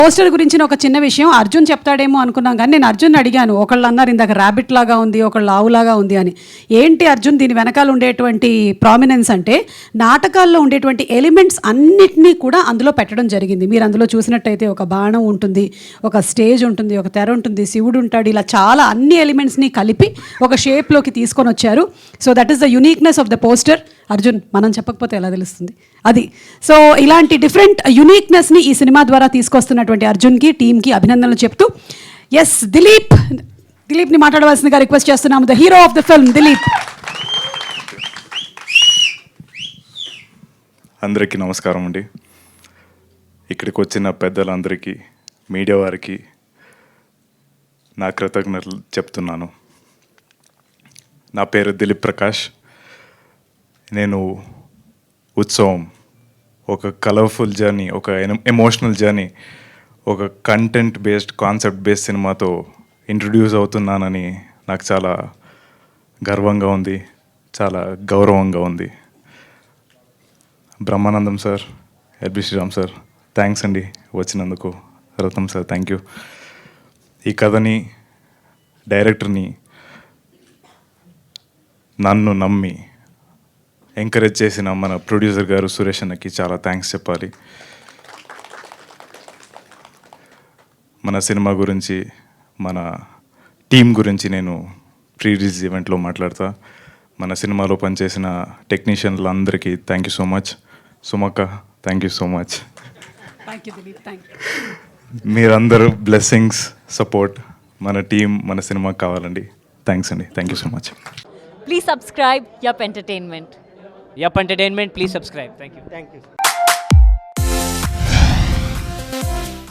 Poster గురించిన ఒక చిన్న విషయం అర్జున్ చెప్తాడేమో అనుకున్నాం, కానీ నేను అర్జున్ అడిగాను. ఒకళ్ళు అన్నారు ఇందాక ర్యాబిట్ లాగా ఉంది, ఒకళ్ళు ఆవులాగా ఉంది అని. ఏంటి అర్జున్ దీని వెనకాల ఉండేటువంటి ప్రామినెన్స్ అంటే, నాటకాల్లో ఉండేటువంటి ఎలిమెంట్స్ అన్నిటినీ కూడా అందులో పెట్టడం జరిగింది. మీరు అందులో చూసినట్టయితే ఒక బాణం ఉంటుంది, ఒక స్టేజ్ ఉంటుంది, ఒక తెర ఉంటుంది, శివుడు ఉంటాడు, ఇలా చాలా అన్ని ఎలిమెంట్స్ని కలిపి ఒక షేప్లోకి తీసుకొని వచ్చారు. So that is the uniqueness of the poster. Arjun, మనం చెప్పకపోతే ఎలా తెలుస్తుంది అది. సో ఇలాంటి డిఫరెంట్ యునీక్నెస్ని ఈ సినిమా ద్వారా తీసుకొస్తున్నటువంటి అర్జున్కి, టీమ్కి అభినందనలు చెప్తూ, ఎస్ దిలీప్ని మాట్లాడవలసిందిగా రిక్వెస్ట్ చేస్తున్నాము. The hero of the film Dilip. అందరికీ నమస్కారం అండి. ఇక్కడికి వచ్చిన పెద్దలందరికీ, మీడియా వారికి నా కృతజ్ఞతలు చెప్తున్నాను. నా పేరు దిలీప్ ప్రకాష్. నేను ఉత్సవం, ఒక కలర్ఫుల్ జర్నీ, ఒక ఎమోషనల్ జర్నీ, ఒక కంటెంట్ బేస్డ్, కాన్సెప్ట్ బేస్డ్ సినిమాతో ఇంట్రడ్యూస్ అవుతున్నానని నాకు చాలా గర్వంగా ఉంది, చాలా గౌరవంగా ఉంది. Brahmanandam sir, L B Sriram sir, thanks అండి వచ్చినందుకు. Ratnam sir, thank you. ఈ కథని, డైరెక్టర్ని నన్ను నమ్మి ఎంకరేజ్ చేసిన మన ప్రొడ్యూసర్ గారు సురేష్ అన్నకి చాలా థ్యాంక్స్ చెప్పాలి. మన సినిమా గురించి, మన టీం గురించి నేను ప్రీ రిలీజ్ ఈవెంట్లో మాట్లాడతా. మన సినిమాలో పనిచేసిన టెక్నీషియన్లందరికీ థ్యాంక్ యూ సో మచ్. సుమక్క, థ్యాంక్ యూ సో మచ్. మీరందరూ బ్లెస్సింగ్స్, సపోర్ట్ మన టీం, మన సినిమాకి కావాలండి. థ్యాంక్స్ అండి. Thank you so much. Please subscribe Yup Entertainment. Yup Entertainment, please subscribe. Thank you.